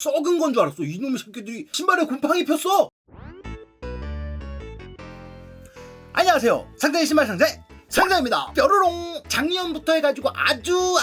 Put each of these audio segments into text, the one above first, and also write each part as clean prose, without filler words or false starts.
썩은 건 줄 알았어. 이놈의 새끼들이 신발에 곰팡이 폈어. 안녕하세요, 상자의 신발 상자의 상자입니다. 뾰로롱. 작년부터 해가지고 아주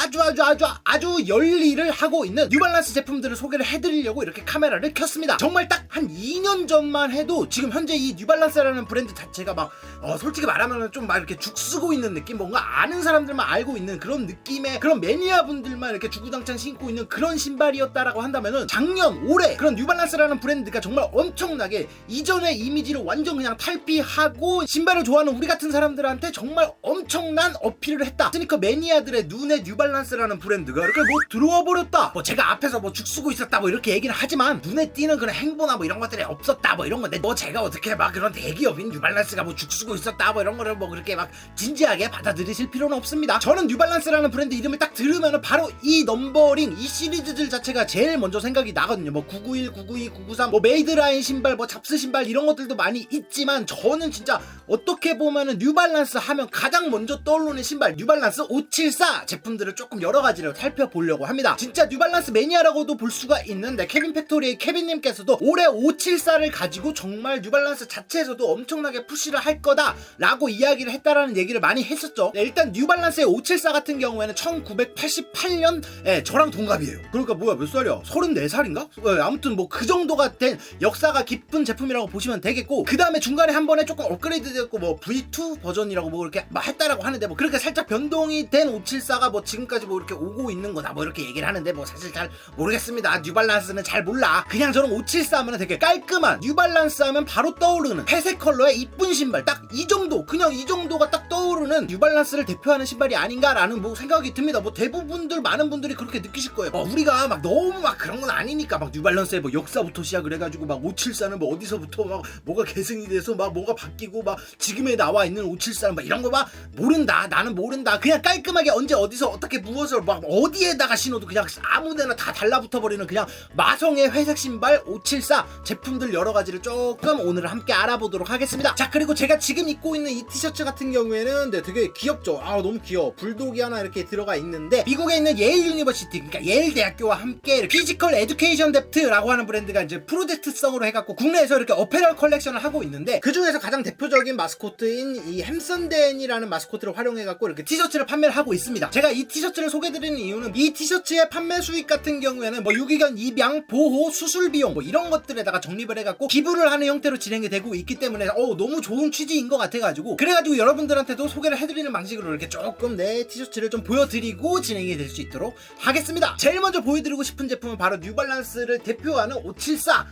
열일을 하고 있는 뉴발란스 제품들을 소개를 해드리려고 이렇게 카메라를 켰습니다. 정말 딱 한 2년 전만 해도 지금 현재 이 뉴발란스라는 브랜드 자체가 막 솔직히 말하면 좀 막 이렇게 죽쓰고 있는 느낌, 뭔가 아는 사람들만 알고 있는 그런 느낌의 그런 매니아 분들만 이렇게 주구장창 신고 있는 그런 신발이었다라고 한다면은, 작년 올해 그런 뉴발란스라는 브랜드가 정말 엄청나게 이전의 이미지를 완전 그냥 탈피하고 신발을 좋아하는 우리 같은 사람들한테 정말 엄청난 어필을 했다. 스니커 매니아들의 눈에 뉴발란스라는 브랜드가 이렇게 뭐 들어와 버렸다. 뭐 제가 앞에서 뭐 죽쓰고 있었다 뭐 이렇게 얘기는 하지만, 눈에 띄는 그런 행보나 뭐 이런 것들이 없었다 뭐 이런 건데, 뭐 제가 어떻게 막 그런 대기업인 뉴발란스가 뭐 죽쓰고 있었다 뭐 이런 거를 뭐 그렇게 막 진지하게 받아들이실 필요는 없습니다. 저는 뉴발란스라는 브랜드 이름을 딱 들으면은 바로 이 넘버링, 이 시리즈들 자체가 제일 먼저 생각이 나거든요. 뭐 991, 992, 993, 뭐 메이드라인 신발, 뭐 잡스 신발 이런 것들도 많이 있지만, 저는 진짜 어떻게 보면은 뉴발란스 하면 가장 먼저 떠오르는 신발, 뉴발란스 574 제품들을 조금 여러 가지를 살펴보려고 합니다. 진짜 뉴발란스 매니아라고도 볼 수가 있는데, 케빈 팩토리의 케빈님께서도 올해 574를 가지고 정말 뉴발란스 자체에서도 엄청나게 푸시를 할 거다 라고 이야기를 했다라는 얘기를 많이 했었죠. 네, 일단 뉴발란스의 574 같은 경우에는 1988년 저랑 동갑이에요. 그러니까 뭐야, 몇 살이야? 34살인가? 아무튼 뭐 그 정도가 된 역사가 깊은 제품이라고 보시면 되겠고, 그 다음에 중간에 한 번에 조금 업그레이드 됐고 뭐 V2 버전이라고 뭐 이렇게 막 했다라고 하는데, 뭐 그렇게 살짝 변동이 된 574가 뭐 지금까지 뭐 이렇게 오고 있는 거다 뭐 이렇게 얘기를 하는데, 뭐 사실 잘 모르겠습니다. 뉴발란스는 잘 몰라. 그냥 저는 574 하면 되게 깔끔한, 뉴발란스 하면 바로 떠오르는 회색 컬러의 이쁜 신발, 딱 이 정도, 그냥 이 정도가 딱 떠오르는 뉴발란스를 대표하는 신발이 아닌가라는 뭐 생각이 듭니다. 뭐 대부분들, 많은 분들이 그렇게 느끼실 거예요. 우리가 막 너무 막 그런 건 아니니까 막 뉴발란스의 뭐 역사부터 시작을 해가지고 막 574는 뭐 어디서부터 막 뭐가 계승이 돼서 막 뭐가 바뀌고 막 지금에 나와 있는 574는 막 이런 거 막 모른다. 나는 모른다. 그냥 깔끔하게 언제 어디서 어떻게 무엇을 막 어디에다가 신어도 그냥 아무데나 다 달라붙어 버리는 그냥 마성의 회색 신발 574 제품들 여러 가지를 조금 오늘 함께 알아보도록 하겠습니다. 자, 그리고 제가 지금 입고 있는 이 티셔츠 같은 경우에는 되게 귀엽죠. 너무 귀여워. 불독이 하나 이렇게 들어가 있는데, 미국에 있는 예일 유니버시티, 그러니까 예일 대학교와 함께 피지컬 에듀케이션 뎁트라고 하는 브랜드가 이제 프로젝트성으로 해갖고 국내에서 이렇게 어페럴 컬렉션을 하고 있는데, 그 중에서 가장 대표적인 마스코트인 이 햄선댄이라는 마스코트를 활용해갖고 이렇게 티셔츠를 판매를 하고 있습니다. 제가 이 티셔츠를 소개드리는 이유는, 이 티셔츠의 판매 수익 같은 경우에는 뭐 유기견 입양, 보호, 수술 비용 뭐 이런 것들에다가 적립을 해갖고 기부를 하는 형태로 진행이 되고 있기 때문에 너무 좋은 취지인 것 같아가지고, 그래가지고 여러분들한테도 소개를 해드리는 방식으로 이렇게 조금 내 티셔츠를 좀 보여드리고 진행이 될 수 있도록 하겠습니다. 제일 먼저 보여드리고 싶은 제품은 바로 뉴발란스를 대표하는 574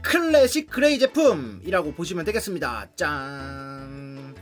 클래식 그레이 제품이라고 보시면 되겠습니다. 짠.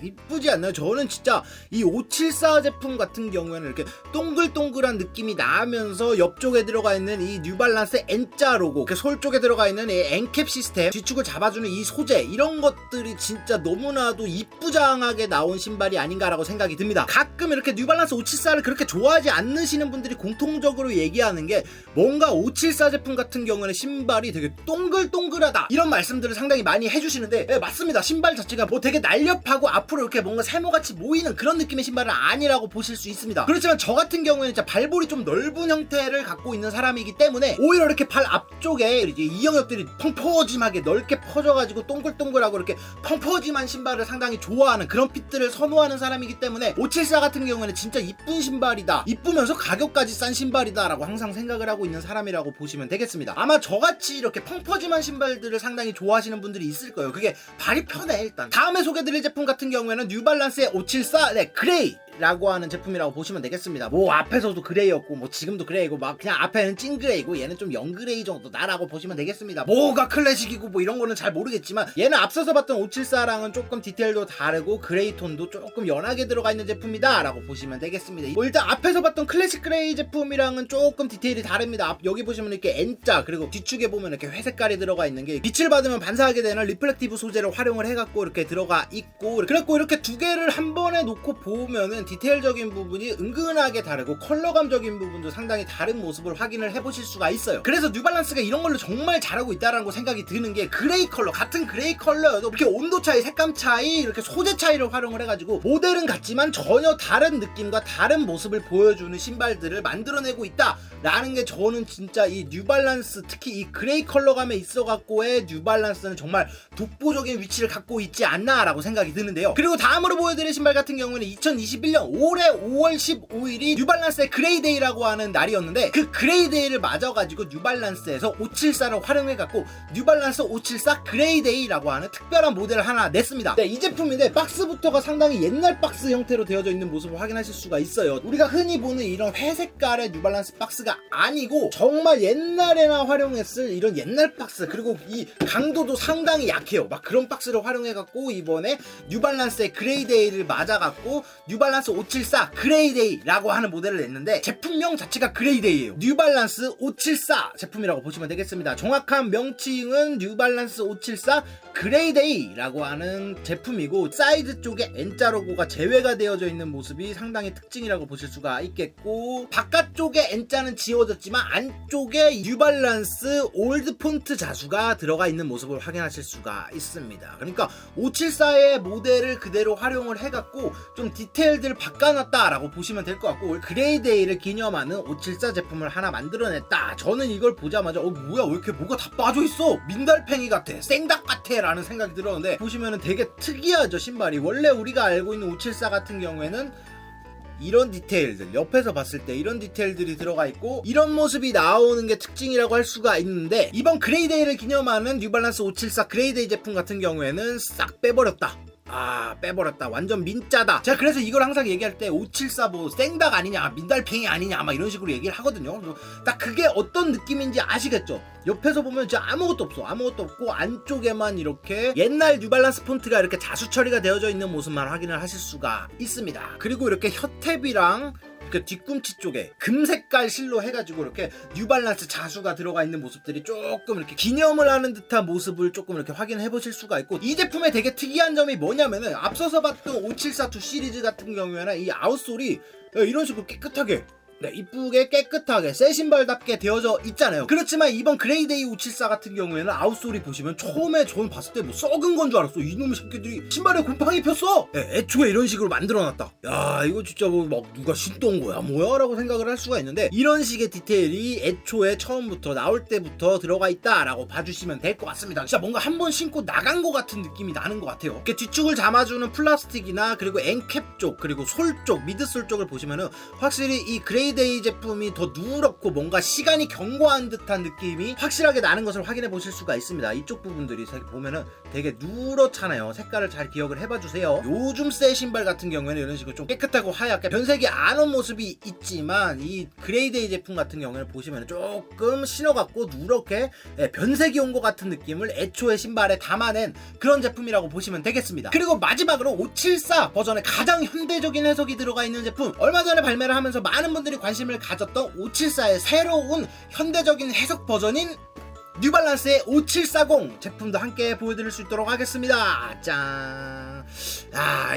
이쁘지 않나요? 저는 진짜 이 574 제품 같은 경우에는 이렇게 동글동글한 느낌이 나면서 옆쪽에 들어가 있는 이 뉴발란스 N자 로고, 솔 쪽에 들어가 있는 이 엔캡 시스템, 뒤축을 잡아주는 이 소재, 이런 것들이 진짜 너무나도 이쁘장하게 나온 신발이 아닌가라고 생각이 듭니다. 가끔 이렇게 뉴발란스 574를 그렇게 좋아하지 않으시는 분들이 공통적으로 얘기하는 게, 뭔가 574 제품 같은 경우에는 신발이 되게 동글동글하다 이런 말씀들을 상당히 많이 해주시는데, 맞습니다. 신발 자체가 뭐 되게 날렵하고 앞으로 이렇게 뭔가 세모같이 모이는 그런 느낌의 신발은 아니라고 보실 수 있습니다. 그렇지만 저 같은 경우에는 진짜 발볼이 좀 넓은 형태를 갖고 있는 사람이기 때문에, 오히려 이렇게 발 앞쪽에 이제 이 영역들이 펑퍼짐하게 넓게 퍼져가지고 동글동글하고 이렇게 펑퍼짐한 신발을 상당히 좋아하는 그런 핏들을 선호하는 사람이기 때문에, 574 같은 경우에는 진짜 이쁜 신발이다, 이쁘면서 가격까지 싼 신발이다 라고 항상 생각을 하고 있는 사람이라고 보시면 되겠습니다. 아마 저같이 이렇게 펑퍼짐한 신발들을 상당히 좋아하시는 분들이 있을 거예요. 그게 발이 편해. 일단 다음에 소개드릴 제품 같은 경우에는 뉴발란스의 574 그레이 라고 하는 제품이라고 보시면 되겠습니다. 뭐 앞에서도 그레이였고 뭐 지금도 그레이고, 막 그냥 앞에는 찐 그레이고 얘는 좀 영그레이 정도다라고 보시면 되겠습니다. 뭐가 클래식이고 뭐 이런 거는 잘 모르겠지만, 얘는 앞서서 봤던 574랑은 조금 디테일도 다르고 그레이 톤도 조금 연하게 들어가 있는 제품이다 라고 보시면 되겠습니다. 뭐 일단 앞에서 봤던 클래식 그레이 제품이랑은 조금 디테일이 다릅니다. 여기 보시면 이렇게 N자, 그리고 뒤축에 보면 이렇게 회색깔이 들어가 있는 게 빛을 받으면 반사하게 되는 리플렉티브 소재를 활용을 해갖고 이렇게 들어가 있고, 그래갖고 이렇게 두 개를 한 번에 놓고 보면은 디테일적인 부분이 은근하게 다르고 컬러감적인 부분도 상당히 다른 모습을 확인을 해보실 수가 있어요. 그래서 뉴발란스가 이런 걸로 정말 잘하고 있다라는 생각이 드는 게 그레이 컬러, 같은 그레이 컬러여도 이렇게 온도 차이, 색감 차이, 이렇게 소재 차이를 활용을 해가지고 모델은 같지만 전혀 다른 느낌과 다른 모습을 보여주는 신발들을 만들어내고 있다라는 게 저는 진짜 이 뉴발란스, 특히 이 그레이 컬러감에 있어갖고의 뉴발란스는 정말 독보적인 위치를 갖고 있지 않나라고 생각이 드는데요. 그리고 다음으로 보여드릴 신발 같은 경우는 2021년 올해 5월 15일이 뉴발란스의 그레이데이라고 하는 날이었는데, 그 그레이데이를 맞아가지고 뉴발란스에서 574를 활용해갖고 뉴발란스 574 그레이데이라고 하는 특별한 모델을 하나 냈습니다. 네, 이 제품인데 박스부터가 상당히 옛날 박스 형태로 되어져 있는 모습을 확인하실 수가 있어요. 우리가 흔히 보는 이런 회색깔의 뉴발란스 박스가 아니고 정말 옛날에나 활용했을 이런 옛날 박스, 그리고 이 강도도 상당히 약해요. 막 그런 박스를 활용해갖고 이번에 뉴발란스의 그레이데이를 맞아갖고 뉴발란스 574 그레이데이라고 하는 모델을 냈는데, 제품명 자체가 그레이데이예요. 뉴발란스 574 제품이라고 보시면 되겠습니다. 정확한 명칭은 뉴발란스 574 그레이데이라고 하는 제품이고, 사이드 쪽에 N자 로고가 제외가 되어져 있는 모습이 상당히 특징이라고 보실 수가 있겠고, 바깥쪽에 N자는 지워졌지만 안쪽에 뉴발란스 올드 폰트 자수가 들어가 있는 모습을 확인하실 수가 있습니다. 그러니까 574의 모델을 그대로 활용을 해갖고 좀 디테일들을 바꿔놨다라고 보시면 될 것 같고, 그레이데이를 기념하는 574 제품을 하나 만들어냈다. 저는 이걸 보자마자 뭐야, 왜 이렇게 뭐가 다 빠져있어, 민달팽이 같아, 생닭 같아 라는 생각이 들었는데, 보시면은 되게 특이하죠. 신발이 원래 우리가 알고 있는 574 같은 경우에는 이런 디테일들, 옆에서 봤을 때 이런 디테일들이 들어가 있고 이런 모습이 나오는 게 특징이라고 할 수가 있는데, 이번 그레이데이를 기념하는 뉴발란스 574 그레이데이 제품 같은 경우에는 싹 빼버렸다. 빼버렸다. 완전 민짜다. 제가 그래서 이걸 항상 얘기할 때 574 뭐 생닭 아니냐, 민달팽이 아니냐 막 이런 식으로 얘기를 하거든요. 딱 그게 어떤 느낌인지 아시겠죠? 옆에서 보면 진짜 아무것도 없어. 아무것도 없고 안쪽에만 이렇게 옛날 뉴발란스 폰트가 이렇게 자수 처리가 되어져 있는 모습만 확인을 하실 수가 있습니다. 그리고 이렇게 혀탭이랑 그 뒤꿈치 쪽에 금색깔 실로 해가지고 이렇게 뉴발란스 자수가 들어가 있는 모습들이 조금 이렇게 기념을 하는 듯한 모습을 조금 이렇게 확인해 보실 수가 있고, 이 제품의 되게 특이한 점이 뭐냐면은 앞서서 봤던 574 2 시리즈 같은 경우에는 이 아웃솔이 이런 식으로 깨끗하게, 이쁘게 깨끗하게 새 신발답게 되어져 있잖아요. 그렇지만 이번 그레이데이 574 같은 경우에는 아웃솔이 보시면 처음에 저는 봤을 때 뭐 썩은 건 줄 알았어. 이놈의 새끼들이 신발에 곰팡이 폈어. 애초에 이런 식으로 만들어놨다. 야, 이거 진짜 뭐 막 누가 신던 거야 뭐야 라고 생각을 할 수가 있는데, 이런 식의 디테일이 애초에 처음부터 나올 때부터 들어가 있다라고 봐주시면 될 것 같습니다. 진짜 뭔가 한번 신고 나간 것 같은 느낌이 나는 것 같아요. 이렇게 뒤축을 잡아주는 플라스틱이나 그리고 엔캡 쪽, 그리고 솔 쪽, 미드솔 쪽을 보시면은 확실히 이 그레이데이 제품이 더 누렇고 뭔가 시간이 경과한 듯한 느낌이 확실하게 나는 것을 확인해 보실 수가 있습니다. 이쪽 부분들이 보면은 되게 누렇잖아요. 색깔을 잘 기억을 해봐 주세요. 요즘 새 신발 같은 경우에는 이런 식으로 좀 깨끗하고 하얗게 변색이 안 온 모습이 있지만, 이 그레이데이 제품 같은 경우에는 보시면 조금 신어갖고 누렇게 변색이 온 것 같은 느낌을 애초에 신발에 담아낸 그런 제품이라고 보시면 되겠습니다. 그리고 마지막으로 574 버전의 가장 현대적인 해석이 들어가 있는 제품, 얼마 전에 발매를 하면서 많은 분들이 관심을 가졌던 574의 새로운 현대적인 해석 버전인 뉴발란스의 5740 제품도 함께 보여드릴 수 있도록 하겠습니다. 짠.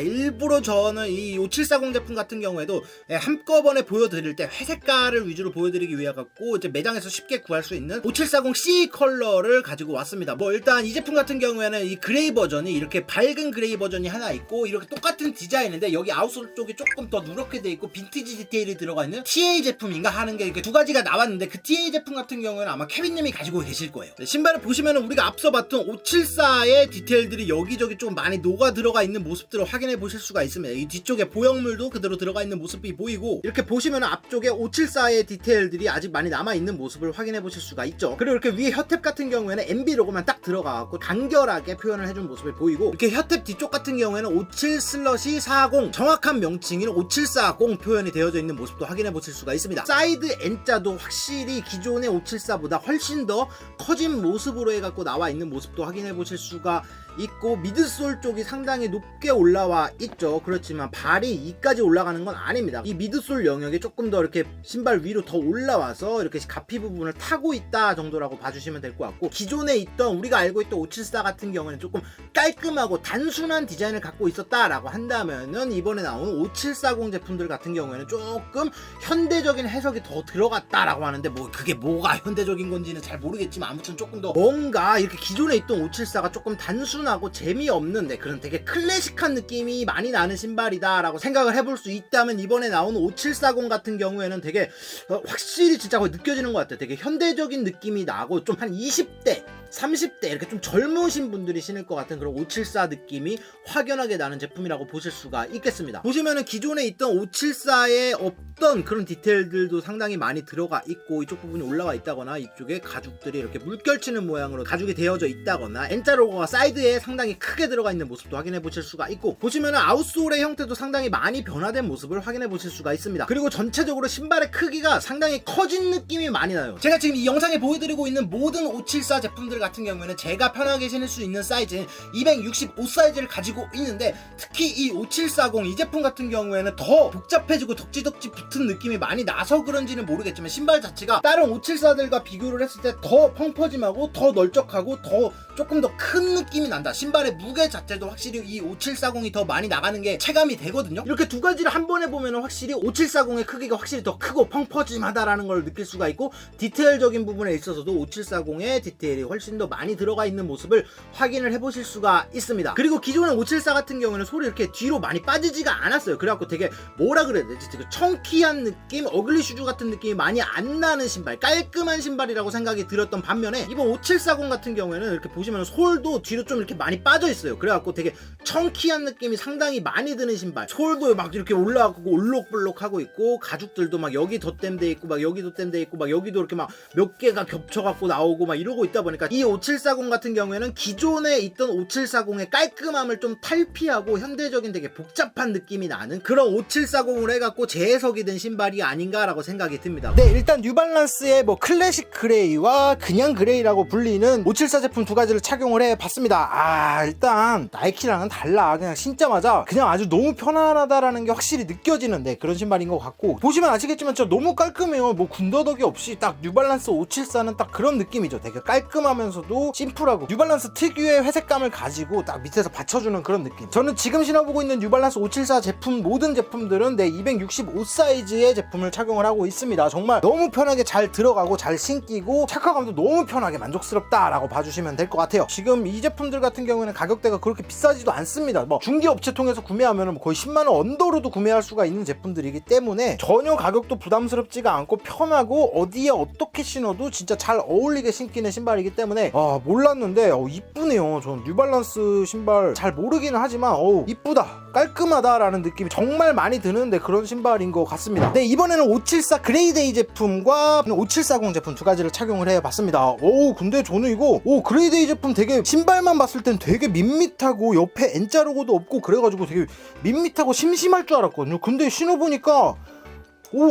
일부러 저는 이 5740 제품 같은 경우에도 한꺼번에 보여드릴 때 회색깔을 위주로 보여드리기 위해 갖고 이제 매장에서 쉽게 구할 수 있는 5740C 컬러를 가지고 왔습니다. 뭐 일단 이 제품 같은 경우에는 이 그레이 버전이 이렇게 밝은 그레이 버전이 하나 있고, 이렇게 똑같은 디자인인데 여기 아웃솔 쪽이 조금 더 누렇게 돼 있고 빈티지 디테일이 들어가 있는 TA 제품인가 하는 게 이렇게 두 가지가 나왔는데, 그 TA 제품 같은 경우에는 아마 케빈님이 가지고 계실 거예요. 신발을 보시면은 우리가 앞서 봤던 574의 디테일들이 여기저기 좀 많이 녹아 들어가 있는 모습들을 확인해 보실 수가 있습니다. 이 뒤쪽에 보형물도 그대로 들어가 있는 모습이 보이고, 이렇게 보시면은 앞쪽에 574의 디테일들이 아직 많이 남아 있는 모습을 확인해 보실 수가 있죠. 그리고 이렇게 위에 혀탭 같은 경우에는 MB 로고만 딱 들어가갖고 간결하게 표현을 해준 모습을 보이고, 이렇게 혀탭 뒤쪽 같은 경우에는 57/40 정확한 명칭인 5740 표현이 되어져 있는 모습도 확인해 보실 수가 있습니다. 사이드 N자도 확실히 기존의 574보다 훨씬 더 커진 모습으로 해갖고 나와 있는 모습도 확인해 보실 수가 있고, 미드솔 쪽이 상당히 높게 올라와 있죠. 그렇지만 발이 2까지 올라가는 건 아닙니다. 이 미드솔 영역이 조금 더 이렇게 신발 위로 더 올라와서 이렇게 가피 부분을 타고 있다 정도라고 봐주시면 될 것 같고, 기존에 있던 우리가 알고 있던 574 같은 경우는 조금 깔끔하고 단순한 디자인을 갖고 있었다라고 한다면은 이번에 나온 5740 제품들 같은 경우에는 조금 현대적인 해석이 더 들어갔다라고 하는데, 뭐 그게 뭐가 현대적인 건지는 잘 모르겠지만 아무튼 조금 더 뭔가 이렇게 기존에 있던 574가 조금 단순하고 재미없는데 그런 되게 클래식한 느낌이 많이 나는 신발이다 라고 생각을 해볼 수 있다면, 이번에 나온 5740 같은 경우에는 되게 확실히 진짜 거의 느껴지는 것 같아요. 되게 현대적인 느낌이 나고 좀 한 20대 30대 이렇게 좀 젊으신 분들이 신을 것 같은 그런 574 느낌이 확연하게 나는 제품이라고 보실 수가 있겠습니다. 보시면은 기존에 있던 574에 없던 그런 디테일들도 상당히 많이 들어가 있고, 이쪽 부분이 올라가 있다거나 이쪽에 가죽들이 이렇게 물결치는 모양으로 가죽이 되어져 있다거나 N자 로고가 사이드에 상당히 크게 들어가 있는 모습도 확인해 보실 수가 있고, 보시면은 아웃솔의 형태도 상당히 많이 변화된 모습을 확인해 보실 수가 있습니다. 그리고 전체적으로 신발의 크기가 상당히 커진 느낌이 많이 나요. 제가 지금 이 영상에 보여드리고 있는 모든 574 제품들 같은 경우에는 제가 편하게 신을 수 있는 사이즈는 265 사이즈를 가지고 있는데, 특히 이 5740 이 제품 같은 경우에는 더 복잡해지고 덕지덕지 붙은 느낌이 많이 나서 그런지는 모르겠지만, 신발 자체가 다른 574들과 비교를 했을 때 더 펑퍼짐하고 더 널쩍하고 더 조금 더 큰 느낌이 난다. 신발의 무게 자체도 확실히 이 5740이 더 많이 나가는 게 체감이 되거든요. 이렇게 두 가지를 한 번에 보면 확실히 5740의 크기가 확실히 더 크고 펑퍼짐하다라는 걸 느낄 수가 있고, 디테일적인 부분에 있어서도 5740의 디테일이 훨씬 더 많이 들어가 있는 모습을 확인을 해보실 수가 있습니다. 그리고 기존의 574 같은 경우에는 솔이 이렇게 뒤로 많이 빠지지가 않았어요. 그래갖고 되게 뭐라 그래야 되지? 되게 청키한 느낌, 어글리 슈즈 같은 느낌이 많이 안 나는 신발, 깔끔한 신발이라고 생각이 들었던 반면에, 이번 5740 같은 경우에는 이렇게 보시면 솔도 뒤로 좀 이렇게 많이 빠져 있어요. 그래갖고 되게 청키한 느낌이 상당히 많이 드는 신발, 솔도 막 이렇게 올라가고 올록블록하고 있고, 가죽들도 막 여기 덧댐돼 있고 막 여기 덧댐돼 있고 막 여기도 이렇게 막 몇 개가 겹쳐갖고 나오고 막 이러고 있다 보니까, 이 5740 같은 경우에는 기존에 있던 5740의 깔끔함을 좀 탈피하고 현대적인 되게 복잡한 느낌이 나는 그런 5740으로 해갖고 재해석이 된 신발이 아닌가라고 생각이 듭니다. 네, 일단 뉴발란스의 뭐 클래식 그레이와 그냥 그레이라고 불리는 574 제품 두 가지를 착용을 해봤습니다. 일단 나이키랑은 달라. 그냥 신자마자 그냥 아주 너무 편안하다라는 게 확실히 느껴지는데 그런 신발인 것 같고, 보시면 아시겠지만 진짜 너무 깔끔해요. 뭐 군더더기 없이 딱 뉴발란스 574는 딱 그런 느낌이죠. 되게 깔끔하면서도 심플하고 뉴발란스 특유의 회색감을 가지고 딱 밑에서 받쳐주는 그런 느낌. 저는 지금 신어보고 있는 뉴발란스 574 제품 모든 제품들은 내 265 사이즈의 제품을 착용을 하고 있습니다. 정말 너무 편하게 잘 들어가고 잘 신기고 착화감도 너무 편하게 만족스럽다라고 봐주시면 될 것 같아요. 지금 이 제품들 같은 경우에는 가격대가 그렇게 비싸지도 않습니다. 뭐 중개업체 통해서 구매하면 거의 10만원 언더로도 구매할 수가 있는 제품들이기 때문에 전혀 가격도 부담스럽지가 않고 편하고 어디에 어떻게 신어도 진짜 잘 어울리게 신기는 신발이기 때문에 몰랐는데 이쁘네요. 전 뉴발란스 신발 잘 모르기는 하지만 이쁘다, 깔끔하다라는 느낌이 정말 많이 드는데 그런 신발인 것 같습니다. 네, 이번에는 574 그레이데이 제품과 5740 제품 두 가지를 착용을 해봤습니다. 근데 저는 이거 그레이데이 제품 되게 신발만 봤을 땐 되게 밋밋하고 옆에 N자 로고도 없고 그래가지고 되게 밋밋하고 심심할 줄 알았거든요. 근데 신어보니까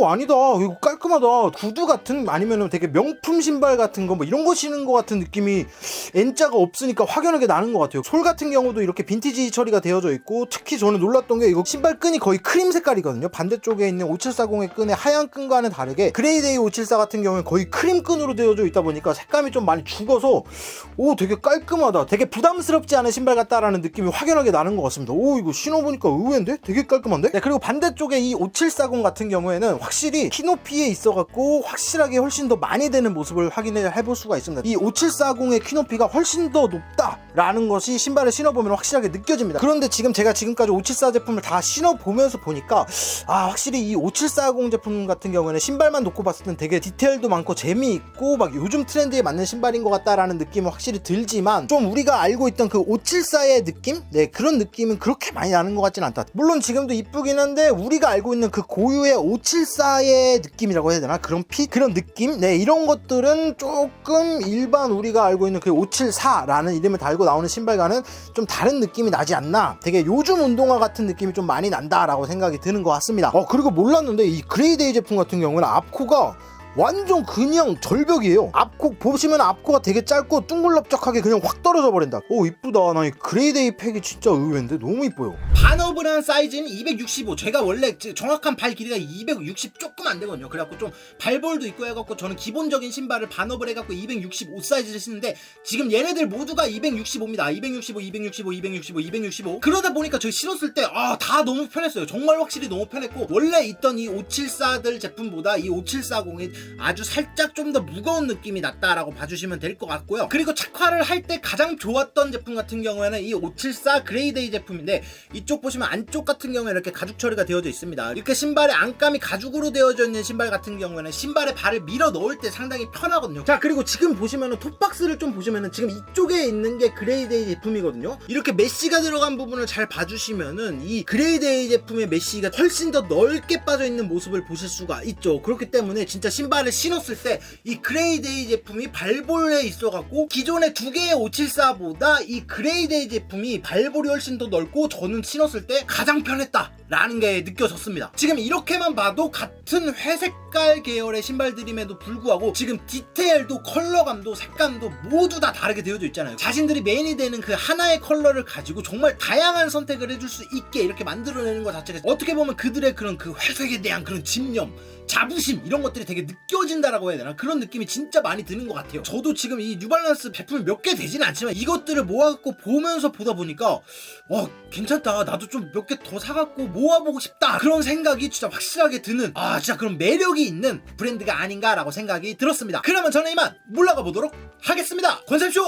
아니다, 이거 깔끔하다. 구두 같은, 아니면 되게 명품 신발 같은 거 뭐 이런 거 신은 거 같은 느낌이 N자가 없으니까 확연하게 나는 것 같아요. 솔 같은 경우도 이렇게 빈티지 처리가 되어져 있고, 특히 저는 놀랐던 게 이거 신발 끈이 거의 크림 색깔이거든요. 반대쪽에 있는 5740의 끈의 하얀 끈과는 다르게 그레이데이 574 같은 경우는 거의 크림 끈으로 되어져 있다 보니까 색감이 좀 많이 죽어서 되게 깔끔하다, 되게 부담스럽지 않은 신발 같다라는 느낌이 확연하게 나는 것 같습니다. 이거 신어보니까 의외인데? 되게 깔끔한데? 네, 그리고 반대쪽에 이 5740 같은 경우에는 확실히 키높이에 있어갖고 확실하게 훨씬 더 많이 되는 모습을 확인해 볼 수가 있습니다. 이 5740의 키높이가 훨씬 더 높다라는 것이 신발을 신어보면 확실하게 느껴집니다. 그런데 지금 제가 지금까지 574 제품을 다 신어보면서 보니까 확실히 이 5740 제품 같은 경우에는 신발만 놓고 봤을 땐 되게 디테일도 많고 재미있고 막 요즘 트렌드에 맞는 신발인 것 같다라는 느낌은 확실히 들지만, 좀 우리가 알고 있던 그 574의 느낌? 네, 그런 느낌은 그렇게 많이 나는 것 같진 않다. 물론 지금도 이쁘긴 한데 우리가 알고 있는 그 고유의 574의 느낌이라고 해야 되나? 그런 그런 느낌? 네, 이런 것들은 조금 일반 우리가 알고 있는 그 574라는 이름을 달고 나오는 신발과는 좀 다른 느낌이 나지 않나? 되게 요즘 운동화 같은 느낌이 좀 많이 난다라고 생각이 드는 것 같습니다. 그리고 몰랐는데 이 그레이데이 제품 같은 경우는 앞코가 완전 그냥 절벽이에요. 앞코 보시면 앞코가 되게 짧고 둥글럽적하게 그냥 확 떨어져 버린다. 오 이쁘다. 나 이 그레이데이 팩이 진짜 의외인데 너무 이뻐요. 반업을 한 사이즈는 265. 제가 원래 정확한 발 길이가 260 조금 안 되거든요. 그래갖고 좀 발볼도 있고 해갖고 저는 기본적인 신발을 반업을 해갖고 265 사이즈를 신는데 지금 얘네들 모두가 265입니다. 265, 265, 265, 265. 그러다 보니까 저희 신었을 때 다 너무 편했어요. 정말 확실히 너무 편했고 원래 있던 이 574들 제품보다 이 5740이 아주 살짝 좀 더 무거운 느낌이 났다라고 봐주시면 될 것 같고요. 그리고 착화를 할 때 가장 좋았던 제품 같은 경우에는 이 574 그레이데이 제품인데 이쪽 보시면 안쪽 같은 경우에 이렇게 가죽 처리가 되어져 있습니다. 이렇게 신발의 안감이 가죽으로 되어져 있는 신발 같은 경우에는 신발에 발을 밀어 넣을 때 상당히 편하거든요. 자 그리고 지금 보시면은 톱박스를 좀 보시면은 지금 이쪽에 있는 게 그레이데이 제품이거든요. 이렇게 메쉬가 들어간 부분을 잘 봐주시면은 이 그레이데이 제품의 메쉬가 훨씬 더 넓게 빠져 있는 모습을 보실 수가 있죠. 그렇기 때문에 진짜 신발을 신었을 때 이 그레이데이 제품이 발볼에 있어갖고 기존의 두 개의 574보다 이 그레이데이 제품이 발볼이 훨씬 더 넓고 저는 신었을 때 가장 편했다 라는 게 느껴졌습니다. 지금 이렇게만 봐도 같은 회색깔 계열의 신발들임에도 불구하고 지금 디테일도 컬러감도 색감도 모두 다 다르게 되어져 있잖아요. 자신들이 메인이 되는 그 하나의 컬러를 가지고 정말 다양한 선택을 해줄 수 있게 이렇게 만들어내는 것 자체가 어떻게 보면 그들의 그런 그 회색에 대한 그런 집념, 자부심 이런 것들이 되게 느껴진다라고 해야 되나? 그런 느낌이 진짜 많이 드는 것 같아요. 저도 지금 이 뉴발란스 제품이 몇 개 되지는 않지만 이것들을 모아갖고 보면서 보다 보니까 괜찮다. 나도 좀 몇 개 더 사갖고 모아보고 싶다. 그런 생각이 진짜 확실하게 드는 진짜 그런 매력이 있는 브랜드가 아닌가라고 생각이 들었습니다. 그러면 저는 이만 물러가 보도록 하겠습니다. 권쌤쇼